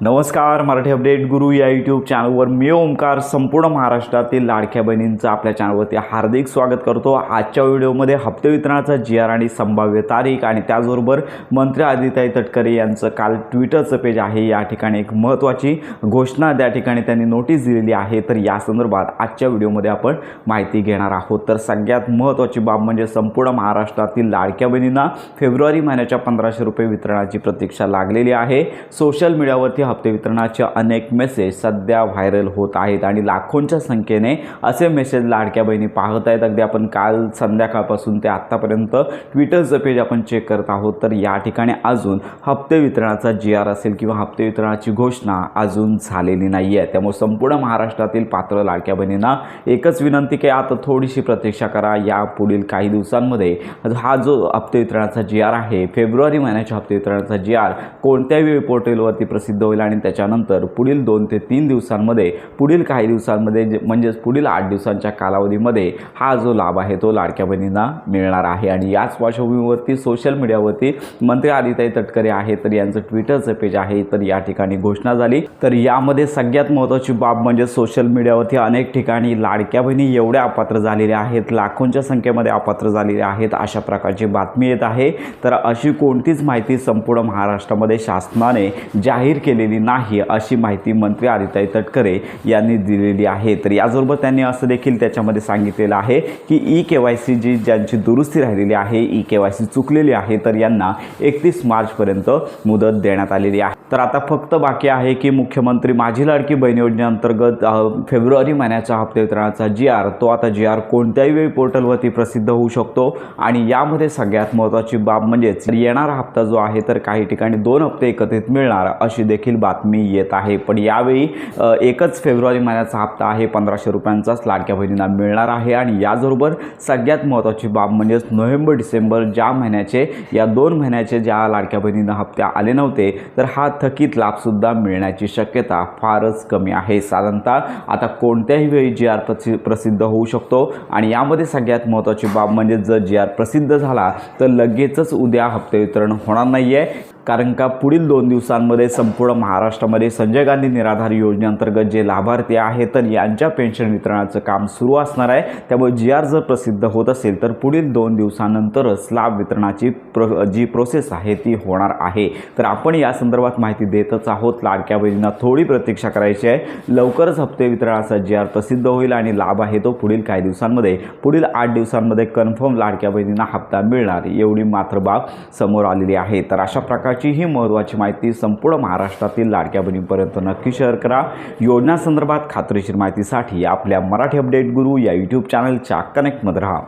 नमस्कार, मराठी अपडेट गुरु या यूट्यूब चॅनलवर मी ओमकार संपूर्ण महाराष्ट्रातील लाडक्या बहिणींचं आपल्या चॅनलवरती हार्दिक स्वागत करतो। आजच्या व्हिडिओमध्ये हप्ते वितरणाचा जी.आर. आणि संभाव्य तारीख आणि त्याचबरोबर मंत्री आदिताई तटकरे यांचं काल ट्विटरचं पेज आहे। या ठिकाणी एक महत्त्वाची घोषणा त्या ठिकाणी त्यांनी नोटीस दिलेली आहे, तर या संदर्भात आजच्या व्हिडिओमध्ये आपण माहिती घेणार आहोत। तर सगळ्यात महत्त्वाची बाब म्हणजे संपूर्ण महाराष्ट्रातील लाडक्या बहिणींना फेब्रुवारी महिन्याच्या 1500 रुपये वितरणाची प्रतीक्षा लागलेली आहे। सोशल मीडियावरती हप्ते वितरणाचे अनेक मेसेज सध्या व्हायरल होत आहेत आणि लाखोंच्या संख्येने असे मेसेज लाडक्या बहिणी पाहत आहेत। अगदी आपण काल संध्याकाळपासून ते आत्तापर्यंत ट्विटरचं पेज आपण चेक करत आहोत, तर या ठिकाणी अजून हप्ते वितरणाचा जी.आर. असेल किंवा हप्ते वितरणाची घोषणा अजून झालेली नाही आहे। त्यामुळे संपूर्ण महाराष्ट्रातील पात्र लाडक्या बहिणींना एकच विनंती की आता थोडीशी प्रतीक्षा करा। या पुढील काही दिवसांमध्ये हा जो हप्ते वितरणाचा जी.आर. आहे, फेब्रुवारी महिन्याच्या हप्ते वितरणाचा जी.आर. कोणत्याही वेब पोर्टलवरती प्रसिद्ध होईल आणि त्याच्यानंतर पुढील 2 ते 3 दिवसांमध्ये पुढील काही दिवसांमध्ये म्हणजे पुढील 8 दिवसांच्या कालावधीमध्ये हा जो लाभ आहे तो लाडक्या बहिणींना मिळणार आहे। आणि याच पार्श्वभूमीवरती सोशल मीडियावरती मंत्री आदिताई तटकरे आहे, तर यांचं ट्विटरचं पेज आहे, तर या ठिकाणी घोषणा झाली। तर यामध्ये सगळ्यात महत्त्वाची बाब म्हणजे सोशल मीडियावरती अनेक ठिकाणी लाडक्या बहिणी एवढ्या अपात्र झालेल्या आहेत, लाखोंच्या संख्येमध्ये अपात्र झालेल्या आहेत, अशा प्रकारची बातमी येत आहे। तर अशी कोणतीच माहिती संपूर्ण महाराष्ट्रामध्ये शासनाने जाहीर केलेली नाही अशी माहिती मंत्री आदिताई तटकरे यांनी दिलेली आहे। तर याचबरोबर त्यांनी असं देखील त्याच्यामध्ये सांगितलेलं आहे की ई-KYC ज्यांची दुरुस्ती राहिलेली आहे, ई-KYC चुकलेली आहे, तर यांना 31 मार्चपर्यंत मुदत देण्यात आलेली आहे। तर आता फक्त बाकी आहे की मुख्यमंत्री माझी लाडकी बहीण योजनेअंतर्गत फेब्रुवारी महिन्याच्या हप्ते वितरणाचा जी.आर. तो आता जी.आर. कोणत्याही वेब पोर्टलवरती प्रसिद्ध होऊ शकतो। आणि यामध्ये सगळ्यात महत्त्वाची बाब म्हणजेच येणारा हप्ता जो आहे तर काही ठिकाणी 2 हप्ते एकत्रित मिळणार अशी देखील बातमी येत आहे। पण यावेळी एकच फेब्रुवारी महिन्याचा हप्ता आहे, 1500 रुपयांचाच लाडक्या बहिणींना मिळणार आहे। आणि याचबरोबर सगळ्यात महत्त्वाची बाब म्हणजेच नोव्हेंबर डिसेंबर ज्या महिन्याचे या 2 महिन्याचे ज्या लाडक्या बहिणींना हप्ते आले नव्हते, तर हा थकीत लाभसुद्धा मिळण्याची शक्यता फारच कमी आहे। साधारणतः आता कोणत्याही वेळी जी.आर. प्रसिद्ध होऊ शकतो। आणि यामध्ये सगळ्यात महत्त्वाची बाब म्हणजे जर जी.आर. प्रसिद्ध झाला तर लगेचच उद्या हप्ते वितरण होणार नाही आहे, कारण का पुढील 2 दिवसांमध्ये संपूर्ण महाराष्ट्रामध्ये संजय गांधी निराधार योजनेअंतर्गत जे लाभार्थी आहेत तर यांच्या पेन्शन वितरणाचं काम सुरू असणार आहे। त्यामुळे जी.आर. जर प्रसिद्ध होत असेल तर पुढील 2 दिवसानंतरच लाभ वितरणाची जी प्रोसेस आहे ती होणार आहे। तर आपण या संदर्भात माहिती देतच आहोत। लाडक्या बहिणींना थोडी प्रतीक्षा करायची आहे, लवकरच हप्ते वितरणाचा जी.आर. प्रसिद्ध होईल आणि लाभ आहे तो पुढील काही दिवसांमध्ये पुढील 8 दिवसांमध्ये कन्फर्म लाडक्या बहिणींना हप्ता मिळणार एवढी मात्र बाब समोर आलेली आहे। तर अशा प्रकारची ही महत्त्वाची माहिती संपूर्ण महाराष्ट्रातील लाडक्या बहिणींपर्यंत नक्की शेअर करा। योजना संदर्भात खात्रीशीर माहितीसाठी आपल्या मराठी अपडेट गुरु या यूट्यूब चॅनलच्या कनेक्टमध्ये राहा।